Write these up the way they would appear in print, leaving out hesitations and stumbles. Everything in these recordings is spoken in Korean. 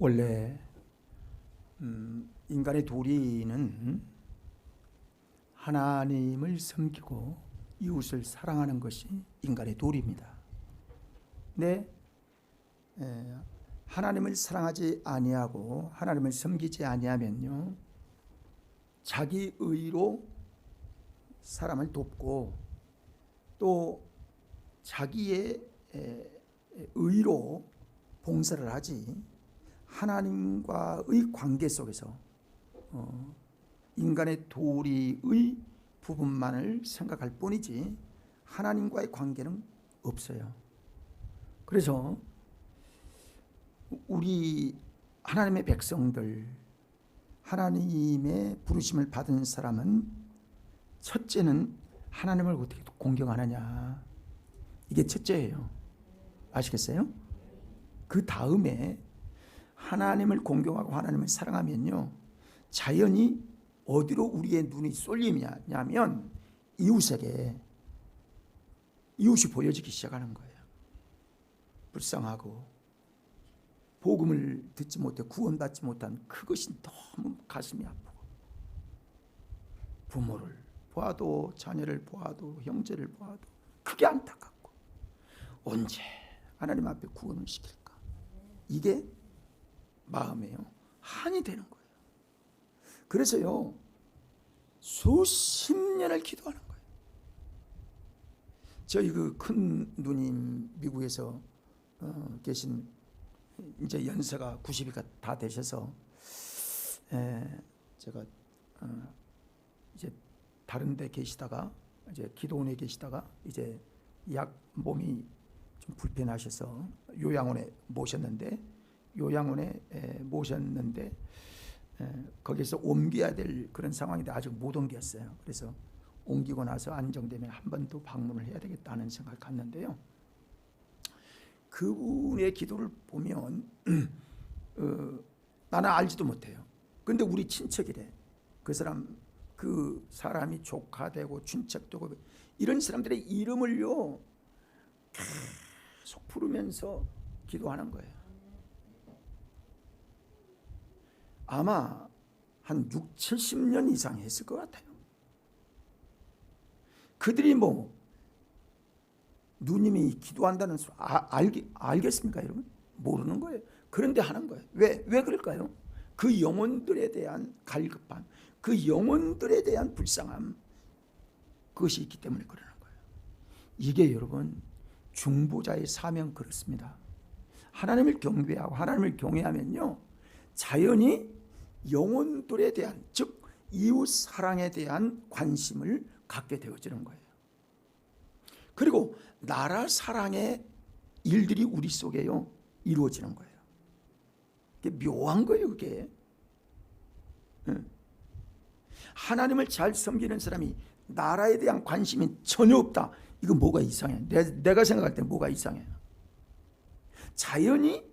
원래 인간의 도리는 하나님을 섬기고 이웃을 사랑하는 것이 인간의 도리입니다. 근데 하나님을 사랑하지 아니하고 하나님을 섬기지 아니하면요, 자기 의로 사람을 돕고 또 자기의 의로 봉사를 하지, 하나님과의 관계 속에서 인간의 도리의 부분만을 생각할 뿐이지 하나님과의 관계는 없어요. 그래서 우리 하나님의 백성들, 하나님의 부르심을 받은 사람은 첫째는 하나님을 어떻게 공경하느냐, 이게 첫째예요. 아시겠어요? 그 다음에 하나님을 공경하고 하나님을 사랑하면요, 자연히 어디로 우리의 눈이 쏠리냐면 이웃에게, 이웃이 보여지기 시작하는 거예요. 불쌍하고 복음을 듣지 못해 구원받지 못한 그것이 너무 가슴이 아프고, 부모를 보아도 자녀를 보아도 형제를 보아도 그게 안타깝고, 언제 하나님 앞에 구원을 시킬까, 이게 마음에요 한이 되는 거예요. 그래서요 수십 년을 기도하는 거예요. 저희 그 큰 누님, 미국에서 계신, 이제 연세가 90이 다 되셔서 제가 이제 다른 데 계시다가 이제 기도원에 계시다가 이제 몸이 좀 불편하셔서 요양원에 모셨는데 거기서 옮겨야 될 그런 상황인데 아직 못 옮겼어요. 그래서 옮기고 나서 안정되면 한 번 더 방문을 해야 되겠다는 생각을 갖는데요, 그분의 기도를 보면 나는 알지도 못해요. 그런데 우리 친척이래. 그 사람이 조카되고 친척되고 이런 사람들의 이름을요 계속 부르면서 기도하는 거예요. 아마 한 6, 70년 이상 했을 것 같아요. 그들이 누님이 기도한다는 소리 알겠습니까 여러분? 모르는 거예요. 그런데 하는 거예요. 왜 그럴까요? 그 영혼들에 대한 갈급함, 그 영혼들에 대한 불쌍함, 그것이 있기 때문에 그러는 거예요. 이게 여러분 중보자의 사명 그렇습니다. 하나님을 경배하고 하나님을 경외하면요, 자연히 영혼들에 대한, 즉 이웃 사랑에 대한 관심을 갖게 되어지는 거예요. 그리고 나라 사랑의 일들이 우리 속에요 이루어지는 거예요. 이게 묘한 거예요. 그게 하나님을 잘 섬기는 사람이 나라에 대한 관심이 전혀 없다, 이거 뭐가 이상해. 내가 생각할 때 뭐가 이상해요. 자연히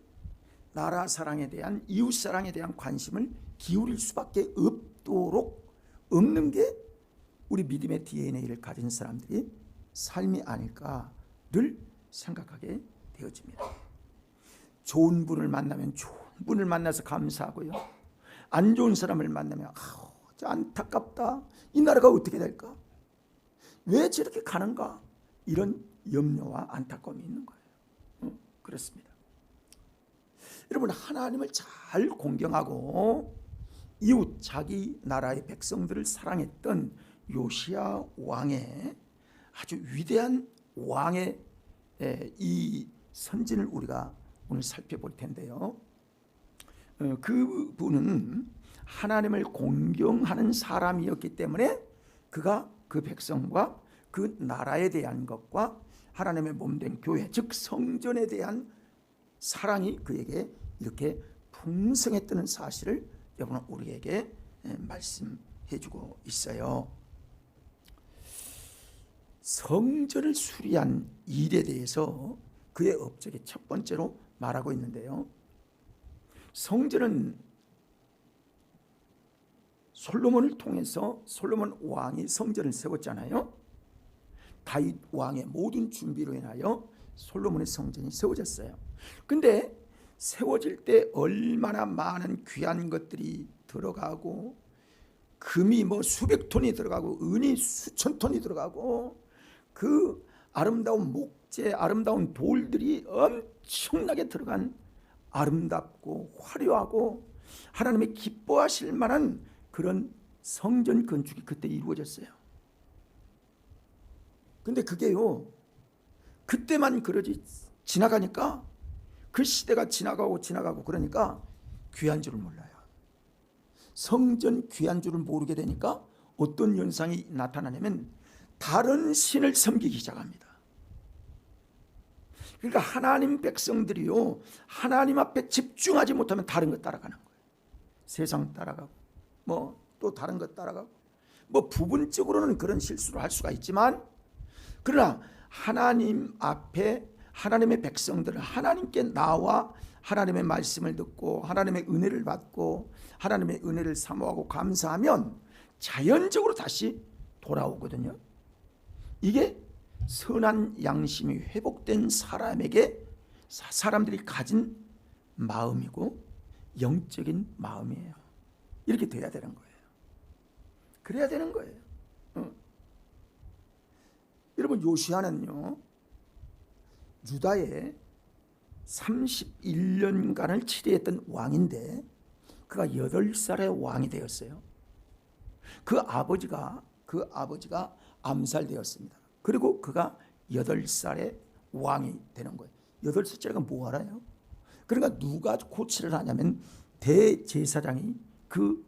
나라 사랑에 대한, 이웃 사랑에 대한 관심을 기울일 수밖에 없는 게 우리 믿음의 DNA를 가진 사람들이 삶이 아닐까를 생각하게 되어집니다. 좋은 분을 만나면 좋은 분을 만나서 감사하고요, 안 좋은 사람을 만나면 안타깝다, 이 나라가 어떻게 될까, 왜 저렇게 가는가, 이런 염려와 안타까움이 있는 거예요. 그렇습니다. 여러분, 하나님을 잘 공경하고 이웃, 자기 나라의 백성들을 사랑했던 요시야 왕의 아주 위대한 왕의 이 선진을 우리가 오늘 살펴볼 텐데요, 그분은 하나님을 공경하는 사람이었기 때문에 그가 그 백성과 그 나라에 대한 것과 하나님의 몸된 교회, 즉 성전에 대한 사랑이 그에게 이렇게 풍성했다는 사실을 여러분은 우리에게 말씀해 주고 있어요. 성전을 수리한 일에 대해서 그의 업적의 첫 번째로 말하고 있는데요, 성전은 솔로몬을 통해서 솔로몬 왕이 성전을 세웠잖아요. 다윗 왕의 모든 준비로 인하여 솔로몬의 성전이 세워졌어요. 근데 세워질 때 얼마나 많은 귀한 것들이 들어가고, 금이 뭐 수백 톤이 들어가고, 은이 수천 톤이 들어가고, 그 아름다운 목재, 아름다운 돌들이 엄청나게 들어간 아름답고 화려하고 하나님의 기뻐하실 만한 그런 성전 건축이 그때 이루어졌어요. 근데 그게요, 그때만 그러지 지나가니까, 그 시대가 지나가고 그러니까 귀한 줄을 몰라요. 성전 귀한 줄을 모르게 되니까 어떤 현상이 나타나냐면 다른 신을 섬기기 시작합니다. 그러니까 하나님 백성들이요, 하나님 앞에 집중하지 못하면 다른 것 따라가는 거예요. 세상 따라가고, 뭐 또 다른 것 따라가고, 뭐 부분적으로는 그런 실수를 할 수가 있지만, 그러나 하나님 앞에 하나님의 백성들은 하나님께 나와 하나님의 말씀을 듣고 하나님의 은혜를 받고 하나님의 은혜를 사모하고 감사하면 자연적으로 다시 돌아오거든요. 이게 선한 양심이 회복된 사람에게 사람들이 가진 마음이고 영적인 마음이에요. 이렇게 돼야 되는 거예요. 그래야 되는 거예요. 여러분, 요시야는요, 유다에 31년간을 치리했던 왕인데 그가 8살의 왕이 되었어요. 그 아버지가 암살되었습니다. 그리고 그가 8살의 왕이 되는 거예요. 8살짜리가 뭐 알아요? 그러니까 누가 고치를 하냐면 대제사장이 그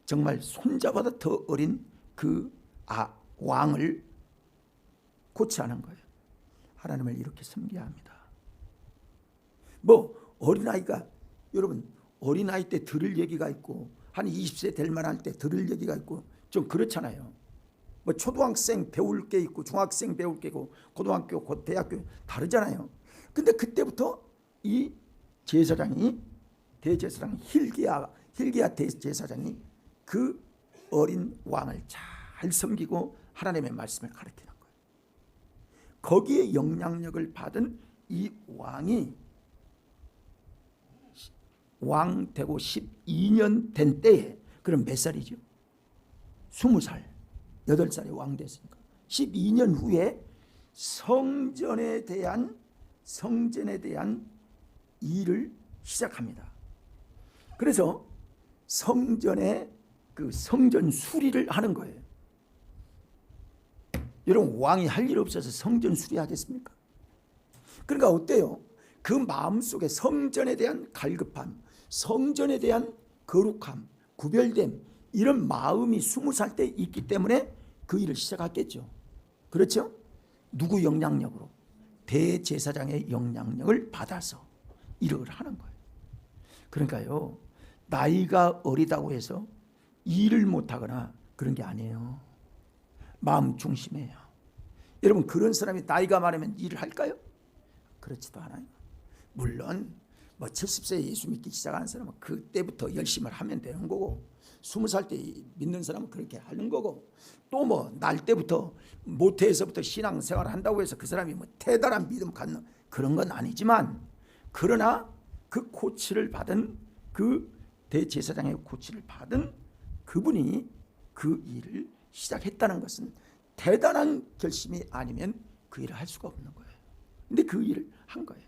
정말 손자보다 더 어린 그 왕을 고치하는 거예요. 하나님을 이렇게 섬겨야 합니다. 뭐 어린아이가, 여러분 어린아이 때 들을 얘기가 있고 한 20세 될 만할 때 들을 얘기가 있고 좀 그렇잖아요. 뭐 초등학생 배울 게 있고 중학생 배울 게 있고 고등학교 곧 대학교 다르잖아요. 근데 그때부터 이 제사장이, 대제사장 hilkiah 대제사장이 그 어린 왕을 잘 섬기고 하나님의 말씀을 가르치는 거예요. 거기에 영향력을 받은 이 왕이 왕 되고 12년 된 때에, 그럼 몇 살이죠? 20살, 8살에 왕 됐으니까 12년 후에 성전에 대한 일을 시작합니다. 그래서 성전에 그 성전 수리를 하는 거예요. 여러분, 왕이 할 일 없어서 성전 수리하겠습니까? 그러니까 어때요? 그 마음속에 성전에 대한 갈급함, 성전에 대한 거룩함, 구별됨, 이런 마음이 20살 때 있기 때문에 그 일을 시작했겠죠. 그렇죠? 누구 영향력으로? 대제사장의 영향력을 받아서 일을 하는 거예요. 그러니까요, 나이가 어리다고 해서 일을 못하거나 그런 게 아니에요. 마음 중심이에요. 여러분, 그런 사람이 나이가 많으면 일을 할까요? 그렇지도 않아요. 물론 뭐 70세에 예수 믿기 시작하는 사람은 그때부터 열심히 하면 되는 거고, 20살 때 믿는 사람은 그렇게 하는 거고, 또 뭐 날 때부터 모태에서부터 신앙생활을 한다고 해서 그 사람이 뭐 대단한 믿음 갖는 그런 건 아니지만, 그러나 그 코치를 받은, 그 대제사장의 코치를 받은 그분이 그 일을 시작했다는 것은 대단한 결심이 아니면 그 일을 할 수가 없는 거예요. 근데 그 일을 한 거예요.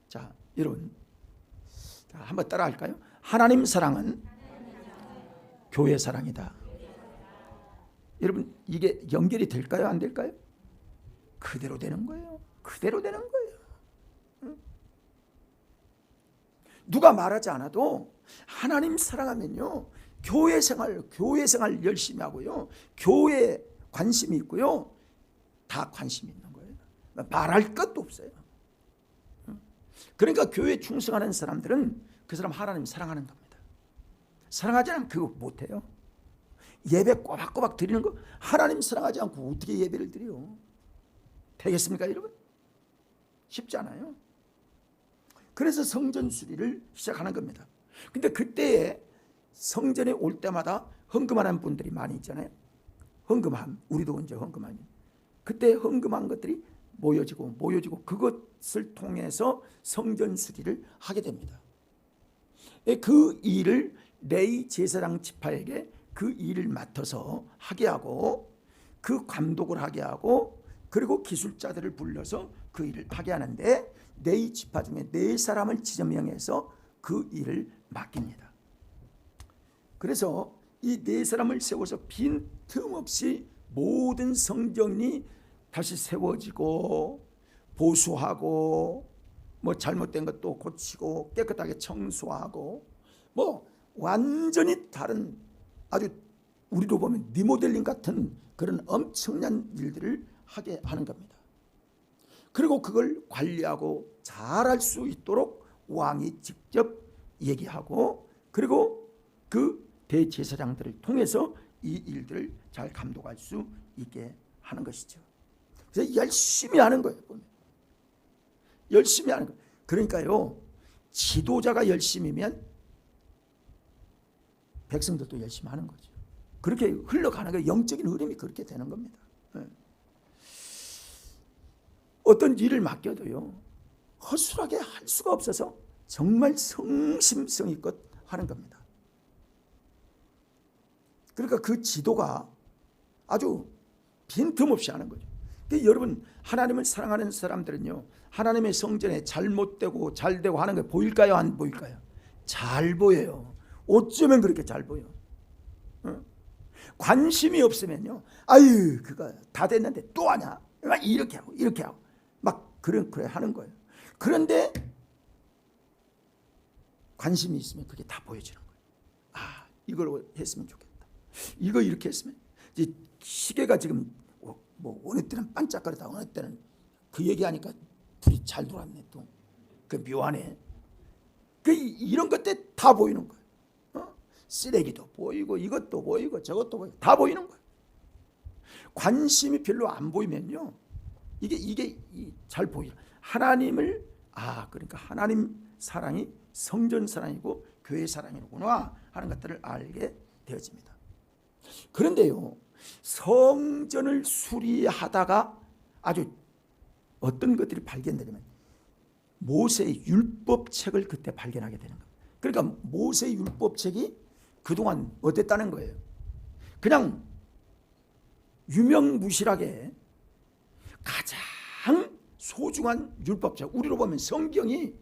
자, 여러분, 자, 한번 따라 할까요? 하나님 사랑은 교회 사랑이다. 여러분, 이게 연결이 될까요? 안 될까요? 그대로 되는 거예요. 그대로 되는 거예요. 누가 말하지 않아도 하나님 사랑하면요, 교회 생활 열심히 하고요, 교회에 관심이 있고요, 다 관심이 있는 거예요. 말할 것도 없어요. 그러니까 교회에 충성하는 사람들은 그 사람 하나님 사랑하는 겁니다. 사랑하지 않으면 그거 못해요. 예배 꼬박꼬박 드리는 거, 하나님 사랑하지 않고 어떻게 예배를 드려요? 되겠습니까, 여러분? 쉽지 않아요. 그래서 성전 수리를 시작하는 겁니다. 근데 그때에 성전에 올 때마다 헌금하는 분들이 많이 있잖아요. 헌금함, 우리도 언제 헌금하니? 그때 헌금한 것들이 모여지고 그것을 통해서 성전 수리를 하게 됩니다. 그 일을 레위 제사장 지파에게 그 일을 맡아서 하게 하고 그 감독을 하게 하고 그리고 기술자들을 불러서 그 일을 하게 하는데 레위 지파 중에 4사람을 지정명해서 그 일을 맡깁니다. 그래서 이 4사람을 세워서 빈틈없이 모든 성전이 다시 세워지고 보수하고 뭐 잘못된 것도 고치고 깨끗하게 청소하고 뭐 완전히 다른 아주 우리로 보면 리모델링 같은 그런 엄청난 일들을 하게 하는 겁니다. 그리고 그걸 관리하고 잘할 수 있도록 왕이 직접 얘기하고 그리고 그 대제사장들을 통해서 이 일들을 잘 감독할 수 있게 하는 것이죠. 그래서 열심히 하는 거예요. 보면. 열심히 하는 거예요. 그러니까요, 지도자가 열심히면 백성들도 열심히 하는 거죠. 그렇게 흘러가는 거예요. 영적인 흐름이 그렇게 되는 겁니다. 어떤 일을 맡겨도요, 허술하게 할 수가 없어서 정말 성심성의껏 하는 겁니다. 그러니까 그 지도가 아주 빈틈없이 하는 거죠. 여러분, 하나님을 사랑하는 사람들은요, 하나님의 성전에 잘못되고 잘되고 하는 게 보일까요? 안 보일까요? 잘 보여요. 어쩌면 그렇게 잘 보여. 관심이 없으면요, 아유 그거 다 됐는데 또 하냐? 막 이렇게 하고 막 그래 하는 거예요. 그런데 관심이 있으면 그게 다 보여지는 거예요. 아, 이걸 했으면 좋겠다. 이거 이렇게 했으면. 이제 시계가 지금 뭐 어느 때는 반짝거리다 어느 때는 그 얘기하니까 불이 잘 돌았네. 또 그 묘하네. 그 이런 것들 다 보이는 거예요. 쓰레기도 보이고 이것도 보이고 저것도 보이고 다 보이는 거예요. 관심이 별로 안 보이면요, 이게 잘 보이죠. 하나님을 그러니까 하나님 사랑이 성전 사랑이고 교회 사랑이구나 하는 것들을 알게 되어집니다. 그런데요, 성전을 수리하다가 아주 어떤 것들이 발견되냐면 모세의 율법책을 그때 발견하게 되는 겁니다. 그러니까 모세의 율법책이 그동안 어땠다는 거예요. 그냥 유명무실하게 가장 소중한 율법책, 우리로 보면 성경이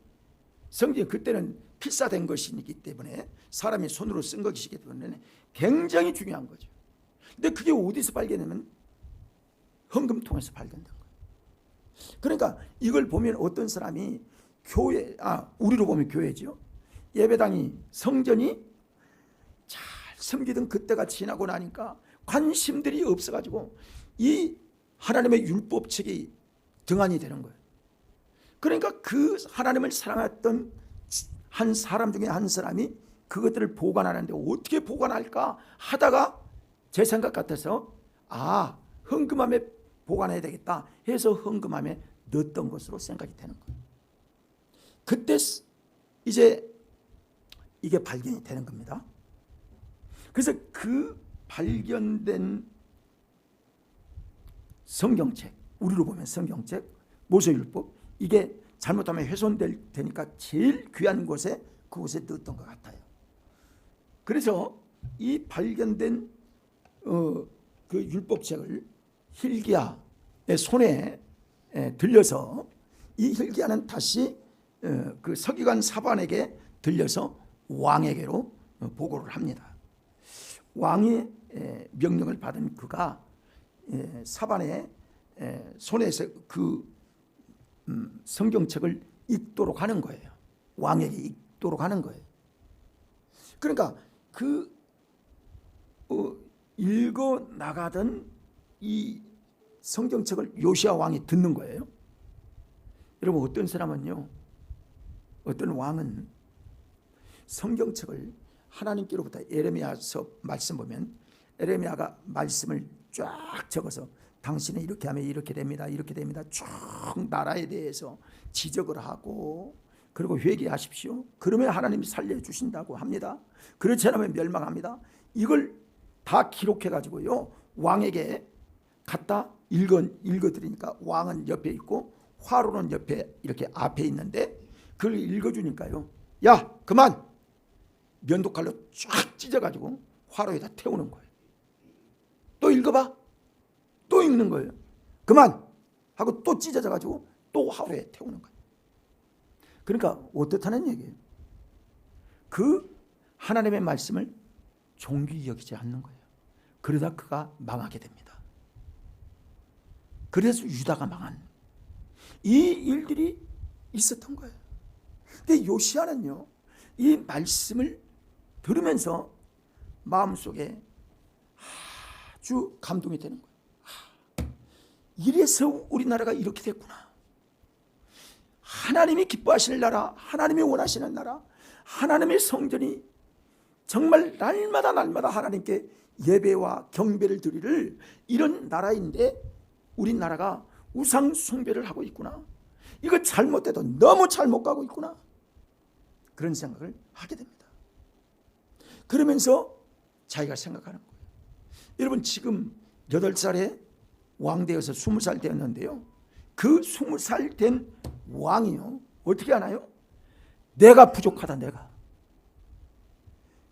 그때는 필사된 것이기 때문에 사람이 손으로 쓴 것이기 때문에 굉장히 중요한 거죠. 근데 그게 어디서 발견되면 헌금통에서 발견된 거예요. 그러니까 이걸 보면 어떤 사람이 우리로 보면 교회죠. 예배당이 성전이 잘 섬기던 그때가 지나고 나니까 관심들이 없어가지고 이 하나님의 율법책이 등한이 되는 거예요. 그러니까 그 하나님을 사랑했던 한 사람 중에 한 사람이 그것들을 보관하는데 어떻게 보관할까 하다가 제 생각 같아서 헌금함에 보관해야 되겠다 해서 헌금함에 넣었던 것으로 생각이 되는 거예요. 그때 이제 이게 발견이 되는 겁니다. 그래서 그 발견된 성경책, 우리로 보면 성경책, 모세율법, 이게 잘못하면 훼손될 테니까 제일 귀한 곳에 그곳에 넣었던 것 같아요. 그래서 이 발견된 그 율법책을 hilkiah의 손에 들려서 이 hilkiah는 다시 그 서기관 사반에게 들려서 왕에게로 보고를 합니다. 왕의 명령을 받은 그가 사반의 손에서 그 성경책을 읽도록 하는 거예요. 왕에게 읽도록 하는 거예요. 그러니까 그 읽어 나가던 이 성경책을 요시야 왕이 듣는 거예요. 여러분, 어떤 사람은요, 어떤 왕은 성경책을 하나님께로부터 에레미야서 말씀 보면 에레미야가 말씀을 쫙 적어서 당신은 이렇게 하면 이렇게 됩니다. 이렇게 됩니다. 쭉 나라에 대해서 지적을 하고 그리고 회개하십시오. 그러면 하나님이 살려주신다고 합니다. 그렇지 않으면 멸망합니다. 이걸 다 기록해가지고요, 왕에게 갖다 읽어드리니까 왕은 옆에 있고 화로는 옆에 이렇게 앞에 있는데 그걸 읽어주니까요, 야 그만, 면도칼로 쫙 찢어가지고 화로에다 태우는 거예요. 또 읽어봐. 또 읽는 거예요. 그만 하고 또 찢어져가지고 또 화로에 태우는 거예요. 그러니까 어떻다는 얘기예요? 그 하나님의 말씀을 존귀히 여기지 않는 거예요. 그러다 그가 망하게 됩니다. 그래서 유다가 망한 이 일들이 있었던 거예요. 근데 요시야는요, 이 말씀을 들으면서 마음속에 아주 감동이 되는 거예요. 이래서 우리나라가 이렇게 됐구나. 하나님이 기뻐하시는 나라, 하나님이 원하시는 나라, 하나님의 성전이 정말 날마다 하나님께 예배와 경배를 드리를 이런 나라인데 우리나라가 우상 숭배를 하고 있구나. 이거 잘못돼도 너무 잘못 가고 있구나. 그런 생각을 하게 됩니다. 그러면서 자기가 생각하는 거예요. 여러분 지금 8살에 왕 되어서 20살 되었는데요. 그 20살 된 왕이요, 어떻게 하나요? 내가 부족하다. 내가.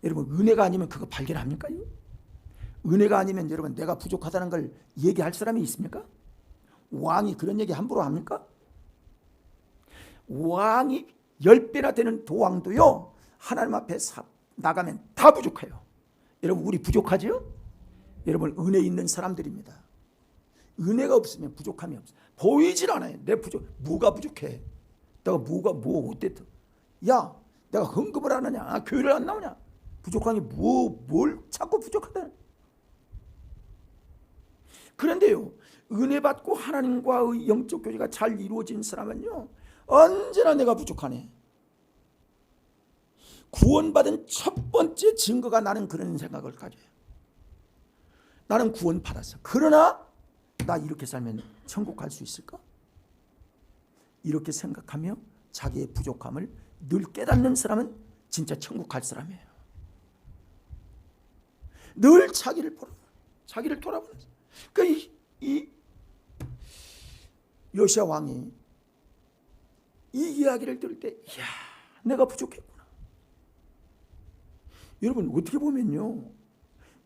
여러분 은혜가 아니면 그거 발견합니까요? 은혜가 아니면 여러분 내가 부족하다는 걸 얘기할 사람이 있습니까? 왕이 그런 얘기 함부로 합니까? 왕이 10배나 되는 도왕도요, 하나님 앞에 나가면 다 부족해요. 여러분 우리 부족하죠? 여러분 은혜 있는 사람들입니다. 은혜가 없으면 부족함이 없어요. 보이질 않아요. 내 부족, 뭐가 부족해? 내가 뭐 어땠어? 야, 내가 헌금을 안 하냐? 교회를 안 나오냐? 부족한 게 뭘 자꾸 부족하다. 그런데요, 은혜 받고 하나님과의 영적 교제가 잘 이루어진 사람은요, 언제나 내가 부족하네. 구원받은 첫 번째 증거가 나는 그런 생각을 가져요. 나는 구원 받았어. 그러나 나 이렇게 살면 천국 갈 수 있을까? 이렇게 생각하며 자기의 부족함을 늘 깨닫는 사람은 진짜 천국 갈 사람이에요. 늘 자기를 돌아보는. 그러니까 이 요시야 왕이 이 이야기를 들을 때, 이야, 내가 부족했구나. 여러분 어떻게 보면요,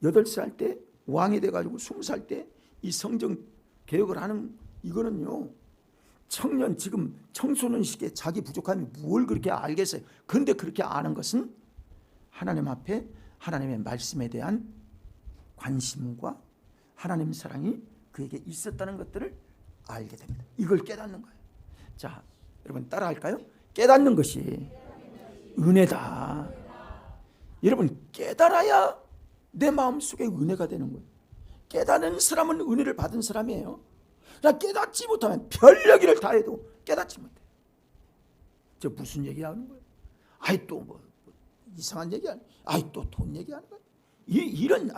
8살 때 왕이 돼가지고 20살 때 이 성전 개혁을 하는 이거는요, 청년 지금 청소년 시기에 자기 부족함이 뭘 그렇게 알겠어요. 그런데 그렇게 아는 것은 하나님 앞에 하나님의 말씀에 대한 관심과 하나님 사랑이 그에게 있었다는 것들을 알게 됩니다. 이걸 깨닫는 거예요. 자, 여러분 따라할까요? 깨닫는 것이 은혜다. 여러분 깨달아야 내 마음속에 은혜가 되는 거예요. 깨닫는 사람은 은혜를 받은 사람이에요. 그러나 깨닫지 못하면 별 얘기를 다 해도 깨닫지 못해요. 저 무슨 얘기하는 거예요? 아이 또 뭐 이상한 얘기하는, 아이 또 돈 얘기하는 거예요. 이런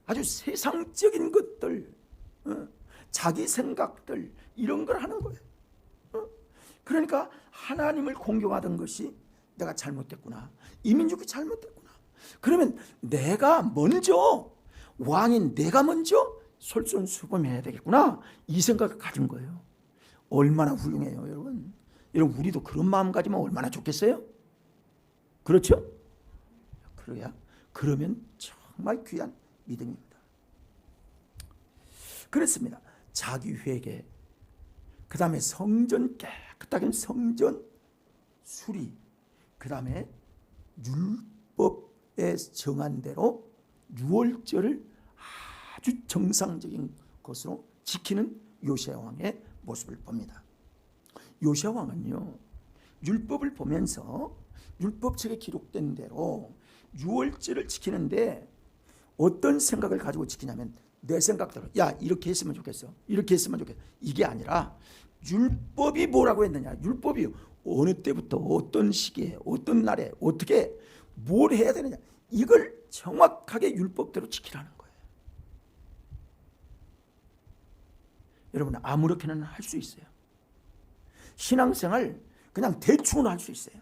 아주 세상적인 것들, 자기 생각들, 이런 걸 하는 거예요. 그러니까 하나님을 공경하던 것이 내가 잘못됐구나, 이 민족이 잘못됐구나. 그러면 내가 먼저, 왕인 내가 먼저 솔선수범해야 되겠구나, 이 생각을 가진 거예요. 얼마나 훌륭해요. 여러분 우리도 그런 마음 가지면 얼마나 좋겠어요? 그렇죠? 그러면 정말 귀한 믿음입니다. 그렇습니다. 자기 회개, 그 다음에 성전 깨끗하게 성전 수리, 그 다음에 율법에 정한 대로 유월절을 아주 정상적인 것으로 지키는 요시야 왕의 모습을 봅니다. 요시야 왕은요, 율법을 보면서 율법책에 기록된 대로 유월절을 지키는데 어떤 생각을 가지고 지키냐면, 내 생각대로 야 이렇게 했으면 좋겠어, 이렇게 했으면 좋겠어, 이게 아니라 율법이 뭐라고 했느냐, 율법이 어느 때부터 어떤 시기에 어떤 날에 어떻게 뭘 해야 되느냐, 이걸 정확하게 율법대로 지키라는 거예요. 여러분 아무렇게나 할 수 있어요. 신앙생활 그냥 대충은 할 수 있어요.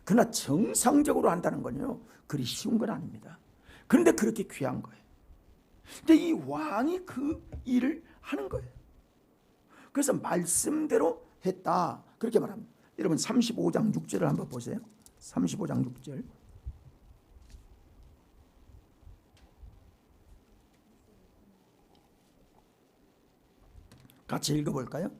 그러나 정상적으로 한다는 건요, 그리 쉬운 건 아닙니다. 그런데 그렇게 귀한 거예요. 근데 이 왕이 그 일을 하는 거예요. 그래서 말씀대로 했다, 그렇게 말합니다. 여러분 35장 6절을 한번 보세요. 35장 6절. 같이 읽어볼까요?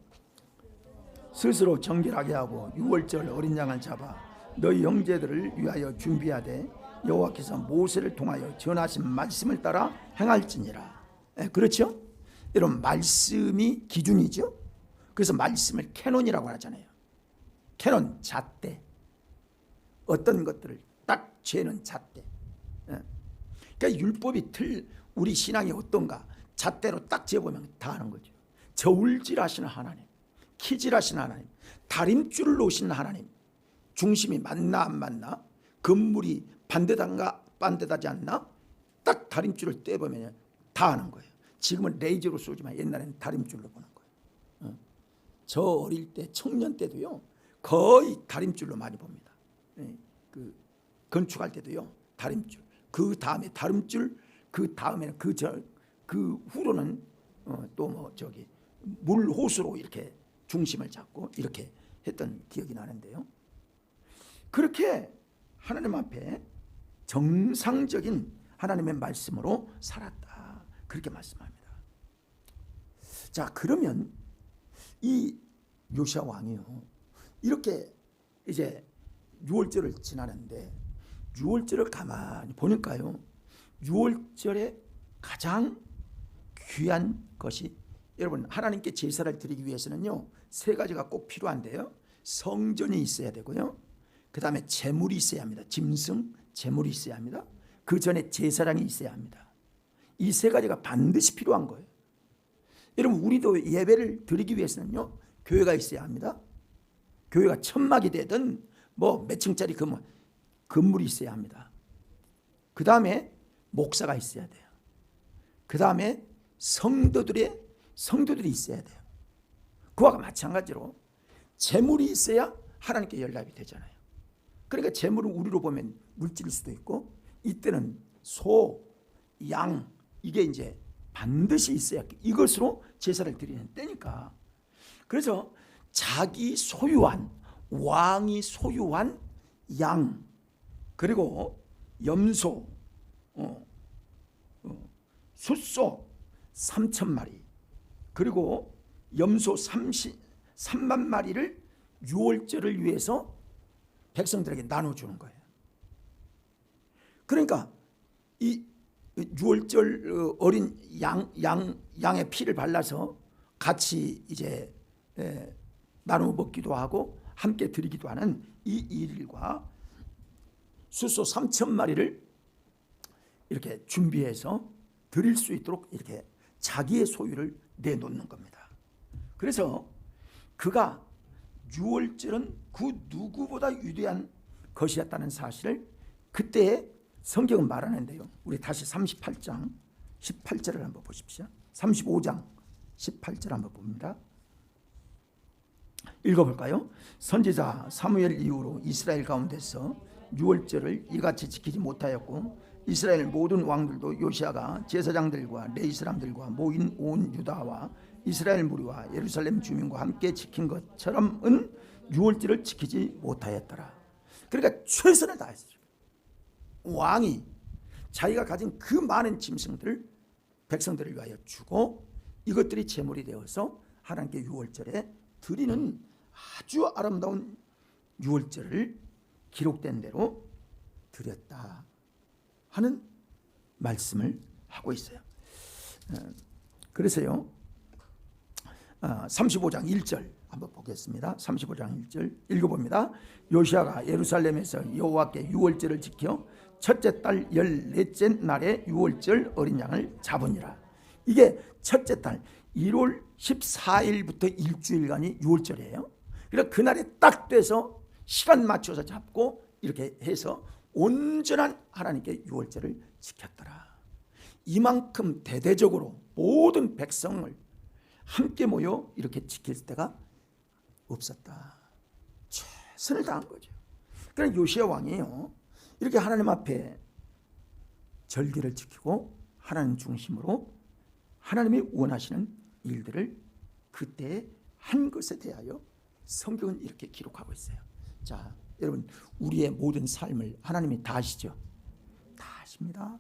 스스로 정결하게 하고 유월절 어린 양을 잡아 너희 형제들을 위하여 준비하되 여호와께서 모세를 통하여 전하신 말씀을 따라 행할지니라. 그렇죠? 여러분, 말씀이 기준이죠. 그래서 말씀을 캐논이라고 하잖아요. 캐논, 잣대. 어떤 것들을 딱 죄는 잣대. 그러니까 율법이 우리 신앙이 어떤가, 잣대로 딱 재보면 다 아는 거죠. 저울질하시는 하나님, 키질하시는 하나님, 다림줄을 놓으시는 하나님, 중심이 맞나 안 맞나, 건물이 반듯하지 않나, 딱 다림줄을 떼보면 다 아는 거예요. 지금은 레이저로 쏘지만 옛날에는 다림줄로 보는 거예요. 저 어릴 때, 청년 때도요, 거의 다림줄로 많이 봅니다. 그 건축할 때도요, 다림줄. 그 다음에 다림줄, 그 다음에는 그 후로는 또 뭐 저기 물 호수로 이렇게 중심을 잡고 이렇게 했던 기억이 나는데요. 그렇게 하나님 앞에 정상적인 하나님의 말씀으로 살았다, 그렇게 말씀합니다. 자, 그러면 이 요시야 왕이요, 이렇게 이제 유월절을 지나는데, 유월절을 가만히 보니까요, 유월절에 가장 귀한 것이, 여러분, 하나님께 제사를 드리기 위해서는요, 세 가지가 꼭 필요한데요. 성전이 있어야 되고요, 그 다음에 제물이 있어야 합니다. 짐승, 제물이 있어야 합니다. 그 전에 제사장이 있어야 합니다. 이 세 가지가 반드시 필요한 거예요. 여러분, 우리도 예배를 드리기 위해서는요, 교회가 있어야 합니다. 교회가 천막이 되든 뭐 몇 층짜리 건물이 있어야 합니다. 그 다음에 목사가 있어야 돼요. 그 다음에 성도들이 있어야 돼요. 그와 마찬가지로 재물이 있어야 하나님께 연락이 되잖아요. 그러니까 재물은 우리로 보면 물질일 수도 있고, 이때는 소, 양, 이게 이제 반드시 있어야, 이것으로 제사를 드리는 때니까. 그래서 자기 소유한, 왕이 소유한 양, 그리고 염소, 숫소 3,000마리, 그리고 염소 3만 마리를 유월절을 위해서 백성들에게 나눠주는 거예요. 그러니까 이 유월절 어린 양의 피를 발라서 같이 이제 나눠 먹기도 하고 함께 드리기도 하는 이 일과 숫소 3,000마리를 이렇게 준비해서 드릴 수 있도록 이렇게 자기의 소유를 내놓는 겁니다. 그래서 그가 유월절은 그 누구보다 위대한 것이었다는 사실을 그때 성경은 말하는데요. 우리 다시 38장 18절을 한번 보십시오. 35장 18절 한번 봅니다. 읽어볼까요? 선지자 사무엘 이후로 이스라엘 가운데서 유월절을 이같이 지키지 못하였고, 이스라엘 모든 왕들도 요시야가 제사장들과 레위 사람들과 모인 온 유다와 이스라엘 무리와 예루살렘 주민과 함께 지킨 것처럼은 유월절을 지키지 못하였더라. 그러니까 최선을 다했어요. 왕이 자기가 가진 그 많은 짐승들을 백성들을 위하여 주고, 이것들이 제물이 되어서 하나님께 유월절에 드리는 아주 아름다운 유월절을 기록된 대로 드렸다 하는 말씀을 하고 있어요. 그래서요, 35장 1절 한번 보겠습니다. 35장 1절 읽어봅니다. 요시야가 예루살렘에서 여호와께 유월절을 지켜 첫째 달 14째 날에 유월절 어린 양을 잡으니라. 이게 첫째 달 1월 14일부터 일주일간이 유월절이에요. 그래서 그날에 딱 돼서 시간 맞춰서 잡고 이렇게 해서 온전한 하나님께 유월절을 지켰더라. 이만큼 대대적으로 모든 백성을 함께 모여 이렇게 지킬 때가 없었다. 최선을 다한 거죠. 그러니까 요시야 왕이요, 이렇게 하나님 앞에 절기를 지키고 하나님 중심으로 하나님이 원하시는 일들을 그때 한 것에 대하여 성경은 이렇게 기록하고 있어요. 자, 여러분, 우리의 모든 삶을 하나님이 다 아시죠? 다 아십니다.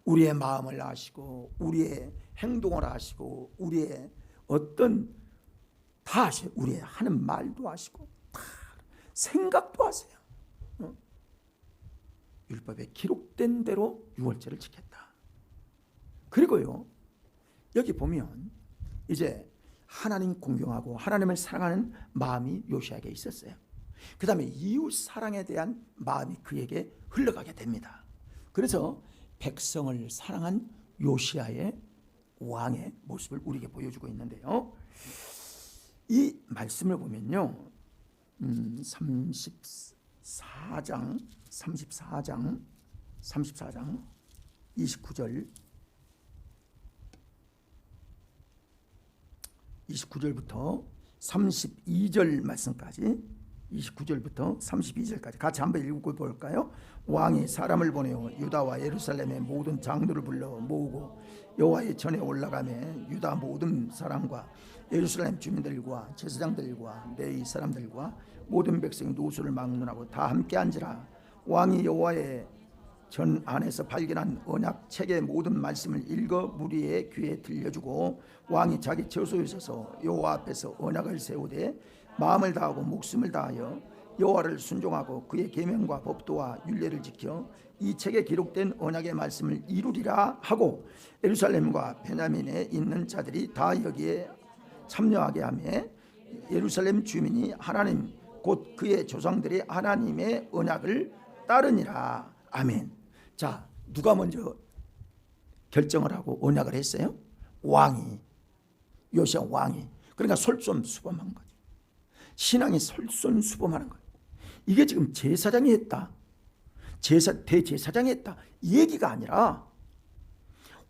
우리의 마음을 아시고, 우리의 행동을 아시고, 우리의 어떤 다 아세요. 우리 하는 말도 아시고 다 생각도 아세요. 율법에 기록된 대로 유월절을 지켰다. 그리고요, 여기 보면 이제 하나님 공경하고 하나님을 사랑하는 마음이 요시아에게 있었어요. 그 다음에 이웃 사랑에 대한 마음이 그에게 흘러가게 됩니다. 그래서 백성을 사랑한 요시아의 왕의 모습을 우리에게 보여주고 있는데요, 이 말씀을 보면요, 34장 29절부터 32절 말씀까지, 29절부터 32절까지 같이 한번 읽어볼까요? 왕이 사람을 보내어 유다와 예루살렘의 모든 장로를 불러 모으고 여호와의 전에 올라가며 유다 모든 사람과 예루살렘 주민들과 제사장들과 레위 사람들과 모든 백성이 노수를 막론하고 다 함께 앉으라. 왕이 여호와의 전 안에서 발견한 언약 책의 모든 말씀을 읽어 무리의 귀에 들려주고, 왕이 자기 처소에 서서 여호와 앞에서 언약을 세우되 마음을 다하고 목숨을 다하여 여호와를 순종하고 그의 계명과 법도와 율례를 지켜 이 책에 기록된 언약의 말씀을 이루리라 하고, 예루살렘과 베냐민에 있는 자들이 다 여기에 참여하게 하며 예루살렘 주민이 하나님 곧 그의 조상들이 하나님의 언약을 따르니라. 아멘. 자, 누가 먼저 결정을 하고 언약을 했어요? 왕이, 요시아 왕이. 그러니까 솔선수범한 거죠. 신앙이 솔선수범하는 거예요. 이게 지금 제사장이 했다, 대제사장이 했다, 이 얘기가 아니라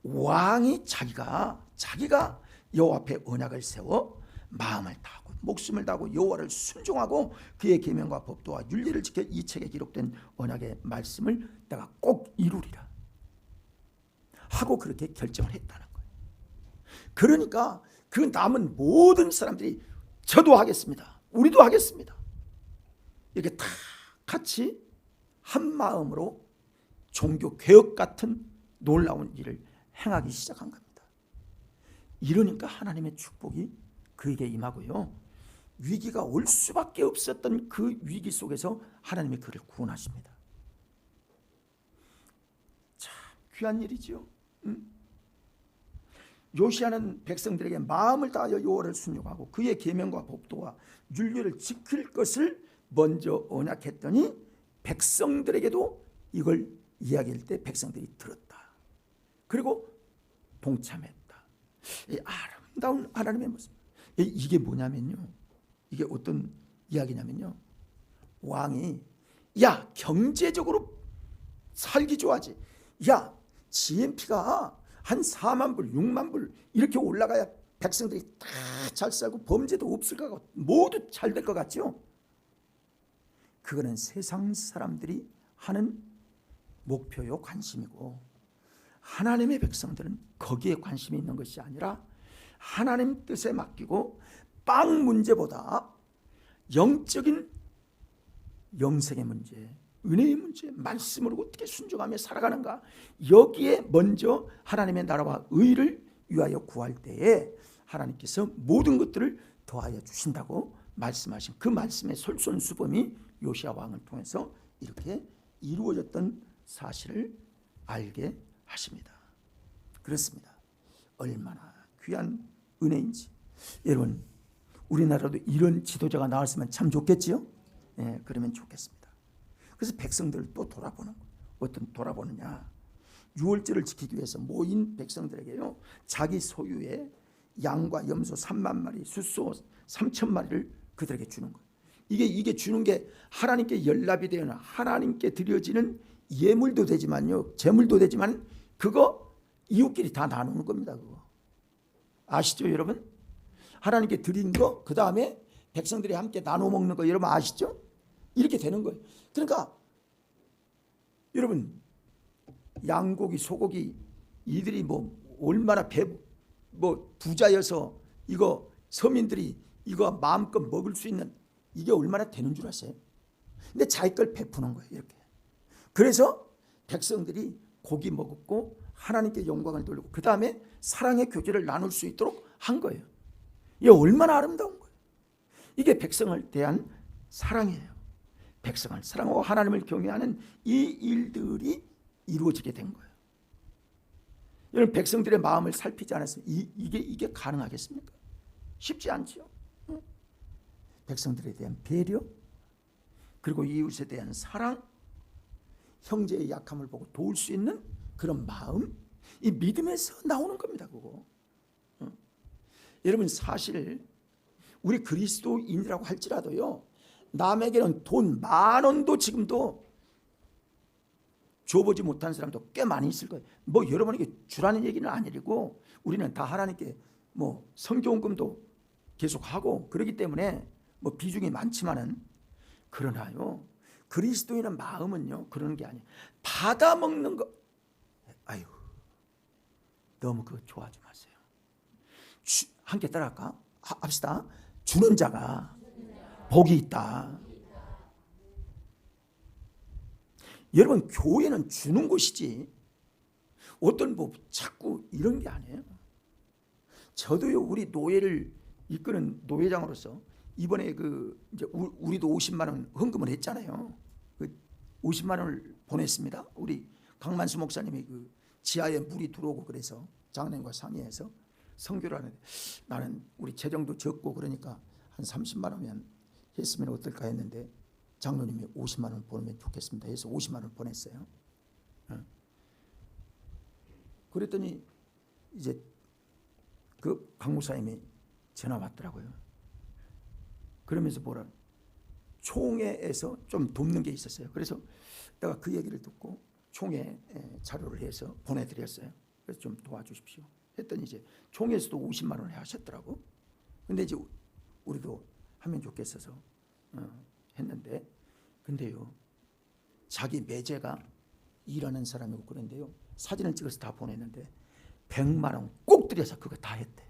왕이 자기가 여호와 앞에 언약을 세워 마음을 다하고 목숨을 다하고 여호와를 순종하고 그의 계명과 법도와 율례를 지켜 이 책에 기록된 언약의 말씀을 내가 꼭 이루리라 하고 그렇게 결정을 했다는 거예요. 그러니까 그 남은 모든 사람들이 저도 하겠습니다, 우리도 하겠습니다, 이렇게 다 같이 한 마음으로 종교 개혁 같은 놀라운 일을 행하기 시작한 겁니다. 이러니까 하나님의 축복이 그에게 임하고요, 위기가 올 수밖에 없었던 그 위기 속에서 하나님이 그를 구원하십니다. 참 귀한 일이죠. 요시아는 백성들에게 마음을 다하여 여호와를 순종하고 그의 계명과 법도와 율례를 지킬 것을 먼저 언약했더니 백성들에게도 이걸 이야기할 때 백성들이 들었다, 그리고 동참했다. 이 아름다운 하나님의 모습. 이게 뭐냐면요, 이게 어떤 이야기냐면요, 왕이 야 경제적으로 살기 좋아지, 야 GNP가 한 4만 불 6만 불 이렇게 올라가야 백성들이 다 잘 살고 범죄도 없을 것 같고 모두 잘 될 것 같죠. 그거는 세상 사람들이 하는 목표요 관심이고, 하나님의 백성들은 거기에 관심이 있는 것이 아니라 하나님 뜻에 맡기고 빵 문제보다 영적인 영생의 문제, 은혜의 문제, 말씀으로 어떻게 순종하며 살아가는가, 여기에 먼저 하나님의 나라와 의를 위하여 구할 때에 하나님께서 모든 것들을 더하여 주신다고 말씀하신 그 말씀의 솔선수범이 요시아 왕을 통해서 이렇게 이루어졌던 사실을 알게 하십니다. 그렇습니다. 얼마나 귀한 은혜인지. 여러분, 우리나라도 이런 지도자가 나왔으면 참 좋겠지요? 예, 그러면 좋겠습니다. 그래서 백성들을 또 돌아보는 거예요. 어떤 돌아보느냐, 유월절을 지키기 위해서 모인 백성들에게요, 자기 소유의 양과 염소 3만 마리, 숫소 3천 마리를 그들에게 주는 거예요. 이게 주는 게 하나님께 연락이 되는, 하나님께 드려지는 예물도 되지만요, 제물도 되지만 그거 이웃끼리 다 나누는 겁니다. 그거 아시죠, 여러분? 하나님께 드린 거, 그 다음에 백성들이 함께 나눠 먹는 거, 여러분 아시죠? 이렇게 되는 거예요. 그러니까 여러분, 양고기, 소고기, 이들이 뭐 얼마나 부자여서 이거 서민들이 이거 마음껏 먹을 수 있는, 이게 얼마나 되는 줄 아세요? 근데 자기 걸 베푸는 거예요, 이렇게. 그래서 백성들이 고기 먹었고 하나님께 영광을 돌리고 그 다음에 사랑의 교제를 나눌 수 있도록 한 거예요. 이게 얼마나 아름다운 거예요. 이게 백성을 대한 사랑이에요. 백성을 사랑하고 하나님을 경외하는 이 일들이 이루어지게 된 거예요. 여러분, 백성들의 마음을 살피지 않았으면 이게 가능하겠습니까? 쉽지 않죠. 백성들에 대한 배려, 그리고 이웃에 대한 사랑, 형제의 약함을 보고 도울 수 있는 그런 마음, 이 믿음에서 나오는 겁니다. 그거. 여러분, 사실 우리 그리스도인이라고 할지라도요, 남에게는 돈 10,000원도 지금도 줘보지 못한 사람도 꽤 많이 있을 거예요. 뭐 여러분에게 주라는 얘기는 아니고, 우리는 다 하나님께 뭐 성교원금도 계속하고 그러기 때문에 뭐 비중이 많지만은, 그러나요, 그리스도인의 마음은요 그러는 게 아니에요. 받아 먹는 거, 아유, 너무 그거 좋아하지 마세요. 함께 따라할까? 합시다. 주는 자가 복이 있다. 여러분, 교회는 주는 곳이지 어떤 뭐 자꾸 이런 게 아니에요. 저도요, 우리 노예를 이끄는 노회장으로서 이번에 이제 우리도 50만 원 헌금을 했잖아요. 50만 원을 보냈습니다. 우리 강만수 목사님이 지하에 물이 들어오고 그래서 장로님과 상의해서 선교를 하는데, 나는 우리 재정도 적고 그러니까 한 30만 원만 했으면 어떨까 했는데, 장로님이 50만 원 보내면 좋겠습니다 해서 50만 원 보냈어요. 그랬더니 이제 그 강목사님이 전화 왔더라고요. 그러면서 뭐라, 총회에서 좀 돕는 게 있었어요. 그래서 내가 그 얘기를 듣고 총회 자료를 해서 보내드렸어요. 그래서 좀 도와주십시오 했더니 이제 총회에서도 50만 원을 하셨더라고. 근데 이제 우리도 하면 좋겠어서 했는데, 근데요, 자기 매제가 일하는 사람이고 그런데요, 사진을 찍어서 다 보냈는데 100만 원 꼭 들여서 그거 다 했대.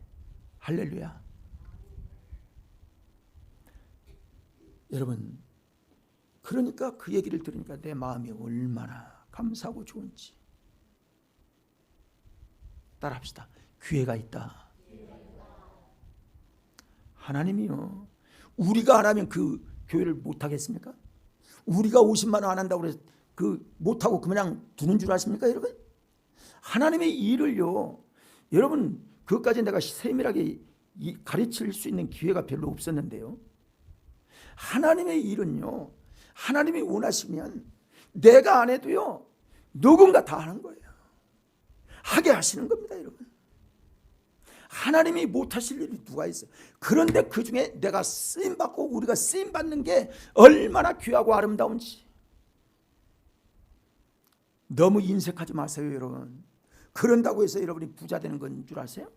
할렐루야. 여러분, 그러니까 그 얘기를 들으니까 내 마음이 얼마나 감사하고 좋은지. 따라합시다. 기회가 있다. 하나님이요, 우리가 안 하면 그 교회를 못 하겠습니까? 우리가 50만 원 안 한다고 해서 못 하고 그냥 두는 줄 아십니까, 여러분? 하나님의 일을요, 여러분, 그것까지 내가 세밀하게 가르칠 수 있는 기회가 별로 없었는데요, 하나님의 일은요, 하나님이 원하시면 내가 안 해도요, 누군가 다 하는 거예요. 하게 하시는 겁니다, 여러분. 하나님이 못하실 일이 누가 있어요? 그런데 그 중에 내가 쓰임받고 우리가 쓰임받는 게 얼마나 귀하고 아름다운지. 너무 인색하지 마세요, 여러분. 그런다고 해서 여러분이 부자 되는 건 줄 아세요?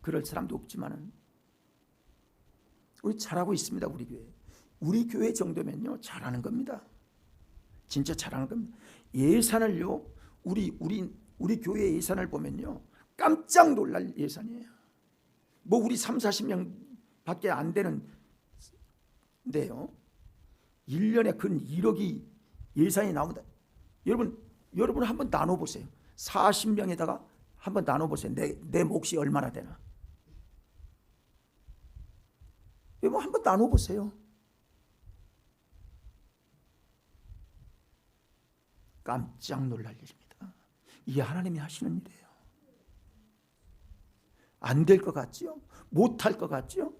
그럴 사람도 없지만은 우리 잘하고 있습니다. 우리 교회 정도면요 잘하는 겁니다. 진짜 잘하는 겁니다. 예산을요, 우리 교회 예산을 보면요 깜짝 놀랄 예산이에요. 뭐 우리 30-40명 밖에 안 되는데요, 1년에 근 1억이 예산이 나온다. 여러분 한번 나눠보세요. 40명에다가 한번 나눠보세요. 내 몫이 얼마나 되나. 여러분 한번 나눠보세요. 깜짝 놀랄 일입니다. 이게 하나님이 하시는 일이에요. 안 될 것 같지요? 못할 것 같지요?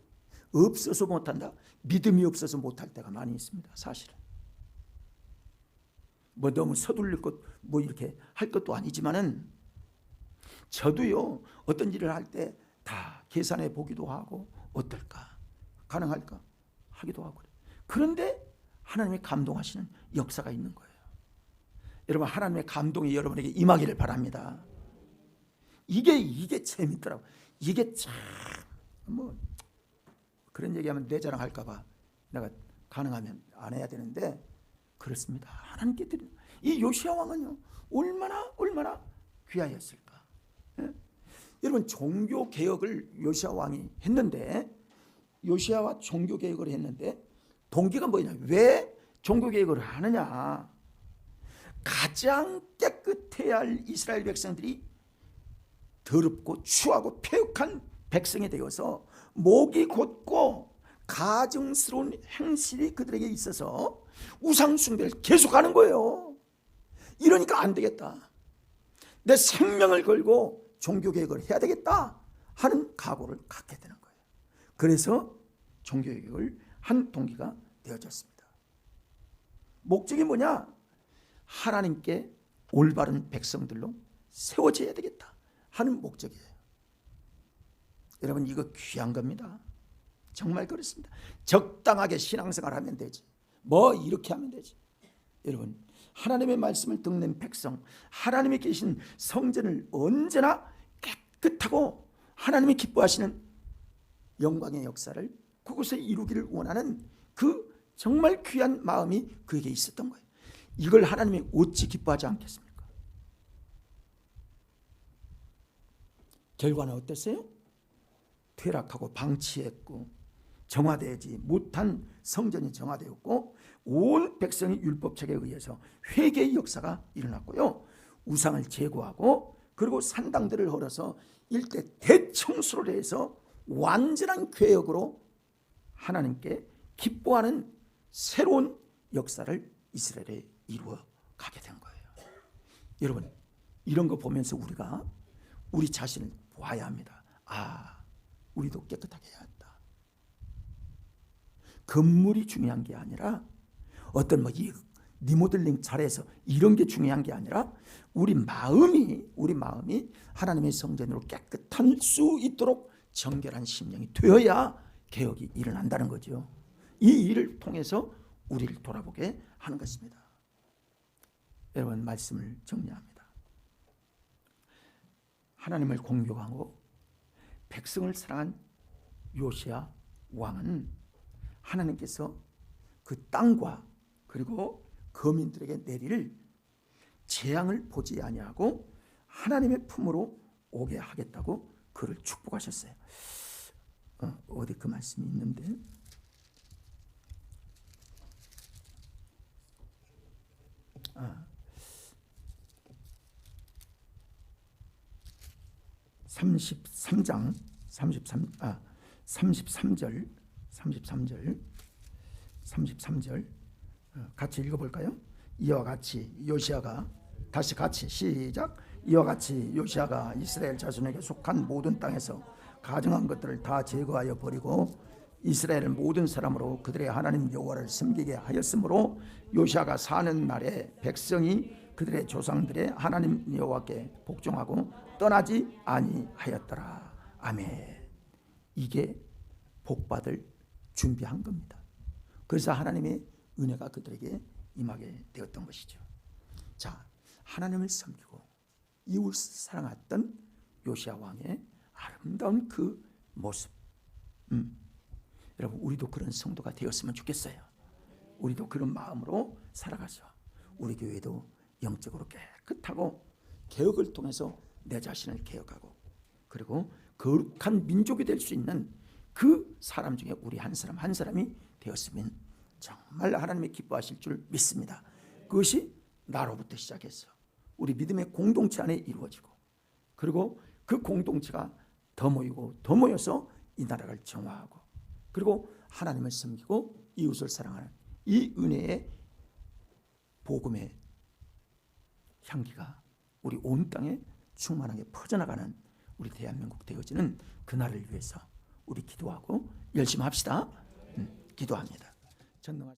없어서 못한다. 믿음이 없어서 못할 때가 많이 있습니다. 사실은 뭐 너무 서둘릴 것 뭐 이렇게 할 것도 아니지만은, 저도요 어떤 일을 할 때 다 계산해 보기도 하고 어떨까, 가능할까 하기도 하고. 그런데 하나님의 감동하시는 역사가 있는 거예요. 여러분, 하나님의 감동이 여러분에게 임하기를 바랍니다. 이게 재밌더라고. 이게 참 뭐 그런 얘기하면 내 자랑할까봐 내가 가능하면 안 해야 되는데, 그렇습니다. 하나님께 드리는 이 요시야 왕은요 얼마나 귀하였을까. 예? 여러분, 종교 개혁을 요시야 왕이 했는데, 요시야와 종교 개혁을 했는데 동기가 뭐냐? 왜 종교 개혁을 하느냐? 가장 깨끗해야 할 이스라엘 백성들이 더럽고 추하고 폐역한 백성이 되어서 목이 곧고 가증스러운 행실이 그들에게 있어서 우상 숭배를 계속하는 거예요. 이러니까 안 되겠다. 내 생명을 걸고 종교개혁을 해야 되겠다 하는 각오를 갖게 되는 거예요. 그래서 종교개혁을 한 동기가 되어졌습니다. 목적이 뭐냐? 하나님께 올바른 백성들로 세워져야 되겠다 하는 목적이에요. 여러분, 이거 귀한 겁니다. 정말 그렇습니다. 적당하게 신앙생활 하면 되지, 뭐 이렇게 하면 되지. 여러분, 하나님의 말씀을 듣는 백성, 하나님이 계신 성전을 언제나 깨끗하고 하나님이 기뻐하시는 영광의 역사를 그곳에 이루기를 원하는 그 정말 귀한 마음이 그에게 있었던 거예요. 이걸 하나님이 어찌 기뻐하지 않겠습니까? 결과는 어땠어요? 퇴락하고 방치했고 정화되지 못한 성전이 정화되었고 온 백성이 율법책에 의해서 회개의 역사가 일어났고요. 우상을 제거하고 그리고 산당들을 헐어서 일대 대청소를 해서 완전한 개혁으로 하나님께 기뻐하는 새로운 역사를 이스라엘에 이루어 가게 된 거예요. 여러분, 이런 거 보면서 우리가 우리 자신을 보아야 합니다. 아, 우리도 깨끗하게 해야 한다. 건물이 중요한 게 아니라 어떤 이 리모델링 잘해서 이런 게 중요한 게 아니라 우리 마음이 하나님의 성전으로 깨끗할 수 있도록 정결한 심령이 되어야 개혁이 일어난다는 거죠. 이 일을 통해서 우리를 돌아보게 하는 것입니다. 여러분, 말씀을 정리합니다. 하나님을 공경하고 백성을 사랑한 요시야 왕은 하나님께서 그 땅과 그리고 거민들에게 내릴 재앙을 보지 아니하고 하나님의 품으로 오게 하겠다고 그를 축복하셨어요. 어디 그 말씀이 있는데, 아, 33장 33절 같이 읽어볼까요? 이와 같이 요시야가, 다시 같이 시작. 이와 같이 요시야가 이스라엘 자손에게 속한 모든 땅에서 가증한 것들을 다 제거하여 버리고 이스라엘 모든 사람으로 그들의 하나님 여호와를 섬기게 하였으므로 요시야가 사는 날에 백성이 그들의 조상들의 하나님 여호와께 복종하고 떠나지 아니하였더라. 아멘. 이게 복받을 준비한 겁니다. 그래서 하나님의 은혜가 그들에게 임하게 되었던 것이죠. 자, 하나님을 섬기고 이웃 사랑했던 요시야 왕의 아름다운 그 모습. 여러분, 우리도 그런 성도가 되었으면 좋겠어요. 우리도 그런 마음으로 살아가서 우리 교회도 영적으로 깨끗하고 개혁을 통해서 내 자신을 개혁하고 그리고 거룩한 민족이 될 수 있는 그 사람 중에 우리 한 사람 한 사람이 되었으면 정말 하나님이 기뻐하실 줄 믿습니다. 그것이 나로부터 시작해서 우리 믿음의 공동체 안에 이루어지고 그리고 그 공동체가 더 모이고 더 모여서 이 나라를 정화하고 그리고 하나님을 섬기고 이웃을 사랑하는 이 은혜의 복음의 향기가 우리 온 땅에 충만하게 퍼져나가는 우리 대한민국 되어지는 그날을 위해서 우리 기도하고 열심히 합시다. 기도합니다. 전능하신